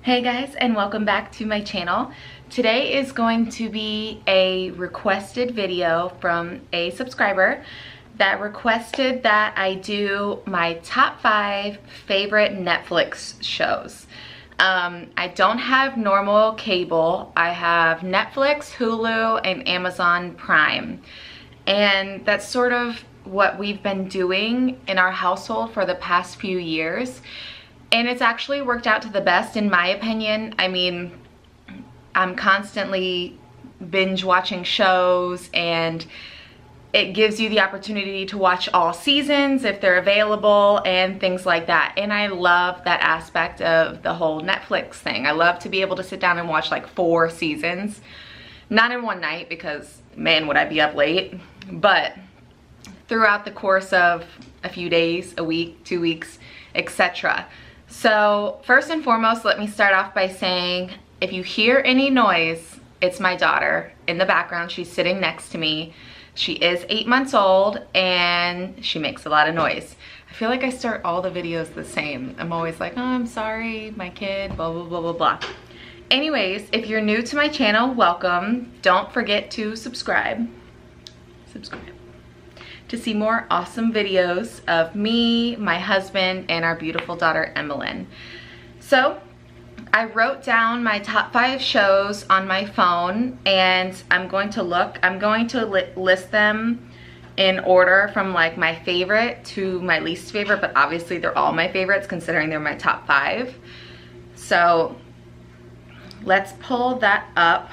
Hey guys, and welcome back to my channel. Today is going to be a requested video from a subscriber that requested that I do my top 5 favorite Netflix shows. I don't have normal cable. I have Netflix, Hulu, and Amazon Prime. And that's sort of what we've been doing in our household for the past few years. And it's actually worked out to the best in my opinion. I mean, I'm constantly binge watching shows and it gives you the opportunity to watch all seasons if they're available and things like that. And I love that aspect of the whole Netflix thing. I love to be able to sit down and watch like 4 seasons. Not in one night because man, would I be up late. But throughout the course of a few days, a week, 2 weeks, etc. So first and foremost, let me start off by saying if you hear any noise, it's my daughter in the background. She's sitting next to me. She is 8 months old and she makes a lot of noise. I feel like I start all the videos the same. I'm always like, oh, I'm sorry, my kid, blah, blah, blah, blah, blah. Anyways, if you're new to my channel, welcome. Don't forget to subscribe to see more awesome videos of me, my husband, and our beautiful daughter, Emmeline. So I wrote down my top 5 shows on my phone and I'm going to list them in order from like my favorite to my least favorite, but obviously they're all my favorites considering they're my top 5. So let's pull that up.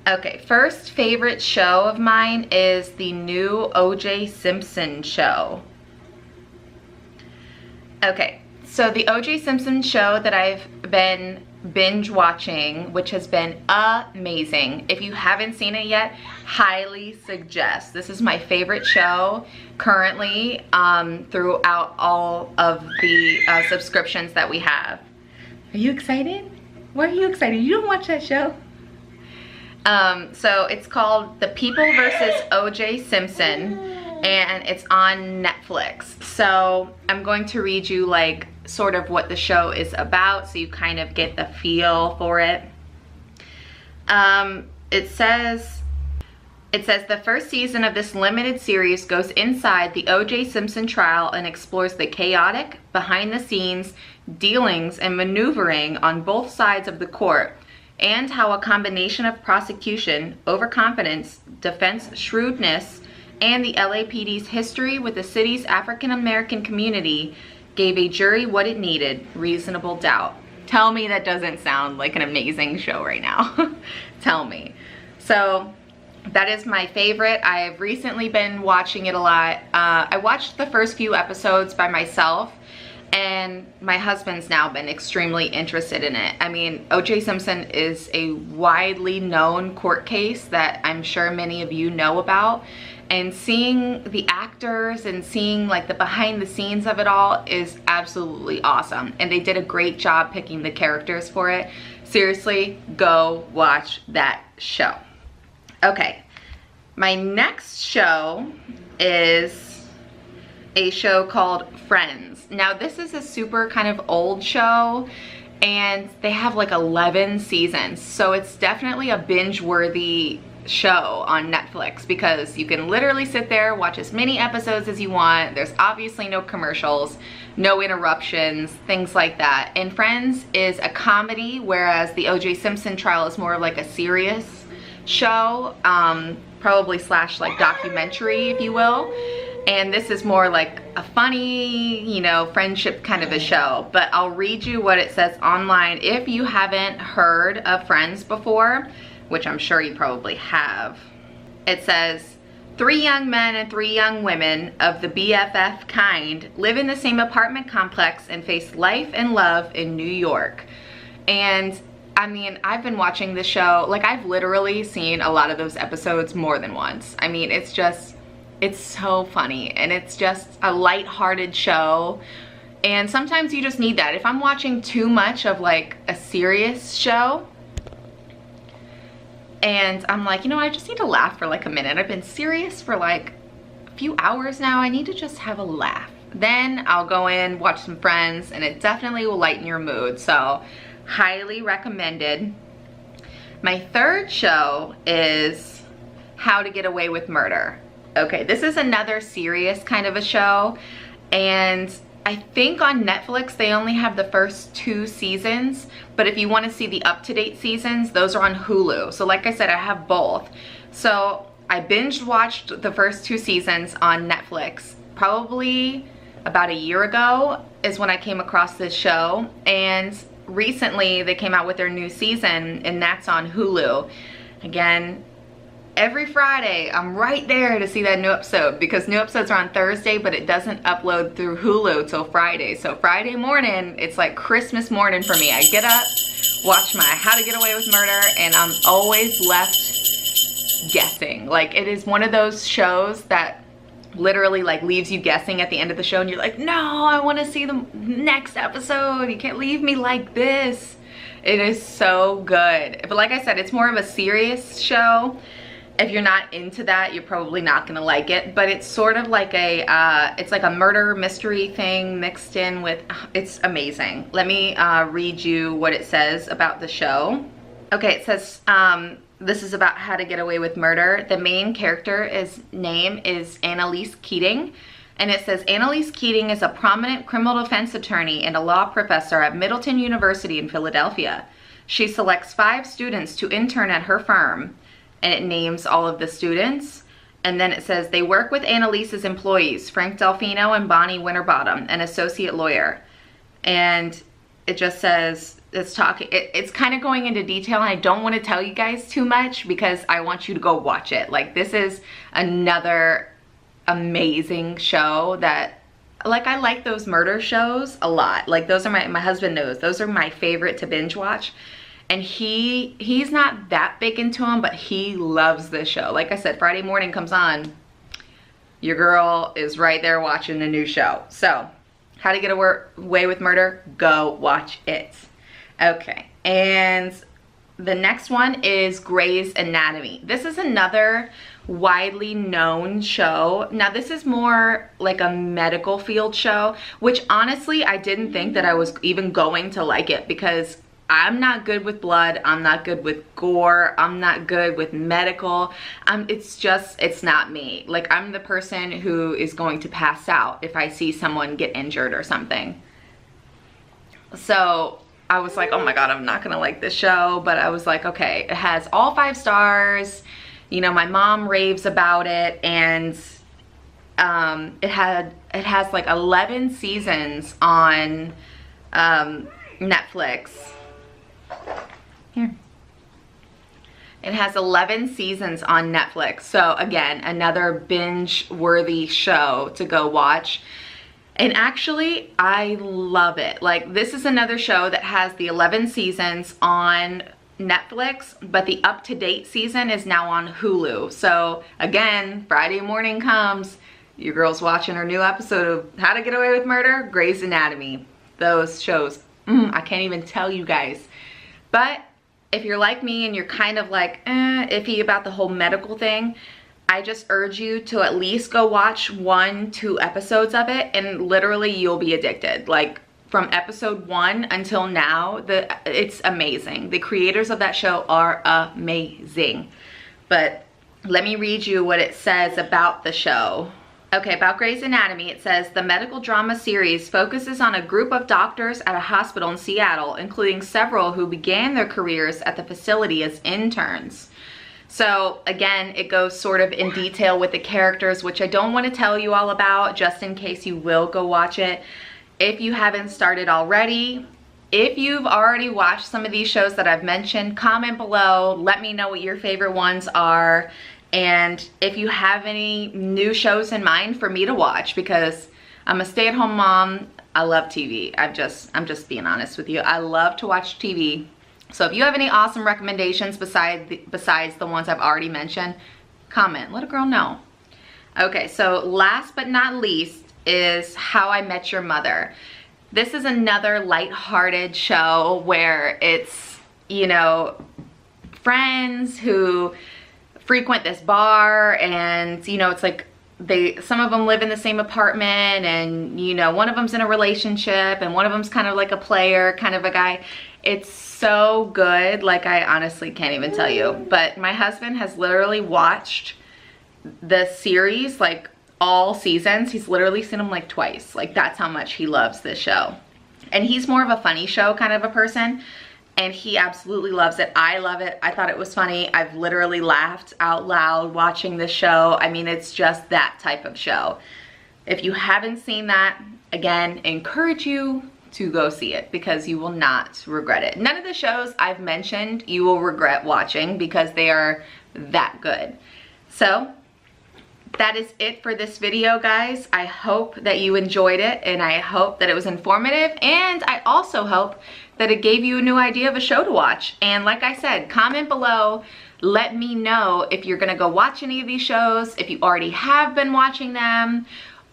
Okay, first favorite show of mine is the new O.J. Simpson show. Okay, so the O.J. Simpson show that I've been binge watching, which has been amazing. If you haven't seen it yet, highly suggest. This is my favorite show currently throughout all of the subscriptions that we have. Are you excited? Why are you excited? You don't watch that show? So it's called The People vs. O.J. Simpson and it's on Netflix. So I'm going to read you like sort of what the show is about so you kind of get the feel for it. It says the first season of this limited series goes inside the O.J. Simpson trial and explores the chaotic, behind the scenes dealings and maneuvering on both sides of the court, and how a combination of prosecution, overconfidence, defense shrewdness, and the LAPD's history with the city's African-American community gave a jury what it needed, reasonable doubt. Tell me that doesn't sound like an amazing show right now. Tell me. So that is my favorite. I've recently been watching it a lot. I watched the first few episodes by myself, and my husband's now been extremely interested in it. I mean, O.J. Simpson is a widely known court case that I'm sure many of you know about. And seeing the actors and seeing like the behind the scenes of it all is absolutely awesome. And they did a great job picking the characters for it. Seriously, go watch that show. Okay, my next show is a show called Friends. Now this is a super kind of old show and they have like 11 seasons. So it's definitely a binge-worthy show on Netflix because you can literally sit there, watch as many episodes as you want. There's obviously no commercials, no interruptions, things like that. And Friends is a comedy, whereas the O.J. Simpson trial is more like a serious show, probably slash like documentary, if you will. And this is more like a funny, you know, friendship kind of a show. But I'll read you what it says online if you haven't heard of Friends before, which I'm sure you probably have. It says, 3 young men and 3 young women of the BFF kind live in the same apartment complex and face life and love in New York. And I mean, I've been watching this show, like I've literally seen a lot of those episodes more than once. I mean, it's so funny and it's just a lighthearted show. And sometimes you just need that. If I'm watching too much of like a serious show and I'm like, you know, I just need to laugh for like a minute. I've been serious for like a few hours now. I need to just have a laugh. then I'll go in, watch some Friends, and it definitely will lighten your mood. So highly recommended. My third show is How to Get Away with Murder. Okay, this is another serious kind of a show, and I think on Netflix they only have the first 2 seasons, but if you want to see the up-to-date seasons, those are on Hulu. So like I said, I have both. So I binge watched the first 2 seasons on Netflix. Probably about a year ago is when I came across this show, and recently they came out with their new season, and that's on Hulu. Again, every Friday I'm right there to see that new episode, because new episodes are on Thursday, but it doesn't upload through Hulu till Friday. So Friday morning, it's like Christmas morning for me. I get up, watch my How to Get Away with Murder, and I'm always left guessing. Like, it is one of those shows that literally like leaves you guessing at the end of the show, and you're like, no, I want to see the next episode. You can't leave me like this. It is so good. But like I said, it's more of a serious show. If you're not into that, you're probably not gonna like it, but it's sort of like it's like a murder mystery thing mixed in with, it's amazing. Let me read you what it says about the show. Okay, it says, this is about How to Get Away with Murder. The main character's name is Annalise Keating, and it says, Annalise Keating is a prominent criminal defense attorney and a law professor at Middleton University in Philadelphia. She selects 5 students to intern at her firm, and it names all of the students. And then it says they work with Annalise's employees, Frank Delfino and Bonnie Winterbottom, an associate lawyer. And it just says, it's kind of going into detail, and I don't want to tell you guys too much because I want you to go watch it. Like, this is another amazing show that, like, I like those murder shows a lot. Like, those are my husband knows, those are my favorite to binge watch. And he's not that big into them, but he loves this show. Like I said, Friday morning comes on, your girl is right there watching the new show. So, How to Get Away with Murder, go watch it. Okay, and the next one is Grey's Anatomy. This is another widely known show. Now, this is more like a medical field show, which honestly, I didn't think that I was even going to like it, because I'm not good with blood, I'm not good with gore, I'm not good with medical. It's not me. Like, I'm the person who is going to pass out if I see someone get injured or something. So I was like, oh my God, I'm not gonna like this show. But I was like, okay, it has all 5 stars. You know, my mom raves about it, and it has like 11 seasons on Netflix. Here. It has 11 seasons on Netflix. So again, another binge-worthy show to go watch. And actually, I love it. Like, this is another show that has the 11 seasons on Netflix, but the up-to-date season is now on Hulu. So again, Friday morning comes, your girl's watching her new episode of How to Get Away with Murder, Grey's Anatomy. Those shows, I can't even tell you guys. But if you're like me and you're kind of like iffy about the whole medical thing, I just urge you to at least go watch 1-2 episodes of it, and literally you'll be addicted. Like, from episode 1 until now, it's amazing. The creators of that show are amazing. But let me read you what it says about the show. Okay, about Grey's Anatomy, it says, the medical drama series focuses on a group of doctors at a hospital in Seattle, including several who began their careers at the facility as interns. So again, it goes sort of in detail with the characters, which I don't want to tell you all about, just in case you will go watch it. If you haven't started already, if you've already watched some of these shows that I've mentioned, comment below, let me know what your favorite ones are. And if you have any new shows in mind for me to watch, because I'm a stay-at-home mom, I love TV. I'm just being honest with you. I love to watch TV. So if you have any awesome recommendations besides the ones I've already mentioned, comment, let a girl know. Okay, so last but not least is How I Met Your Mother. This is another lighthearted show where it's, you know, friends who frequent this bar, and you know, it's like some of them live in the same apartment, and you know, one of them's in a relationship and one of them's kind of like a player kind of a guy. It's so good, like I honestly can't even tell you. But my husband has literally watched the series, like all seasons. He's literally seen them like twice. Like that's how much he loves this show. And he's more of a funny show kind of a person, and he absolutely loves it. I love it. I thought it was funny. I've literally laughed out loud watching this show. I mean, it's just that type of show. If you haven't seen that, again, encourage you to go see it because you will not regret it. None of the shows I've mentioned you will regret watching because they are that good. So that is it for this video, guys. I hope that you enjoyed it, and I hope that it was informative, and I also hope that it gave you a new idea of a show to watch. And like I said, comment below, let me know if you're gonna go watch any of these shows, if you already have been watching them,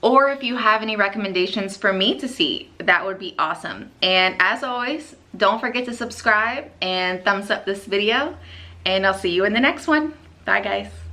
or if you have any recommendations for me to see. That would be awesome. And as always, don't forget to subscribe and thumbs up this video, and I'll see you in the next one. Bye, guys.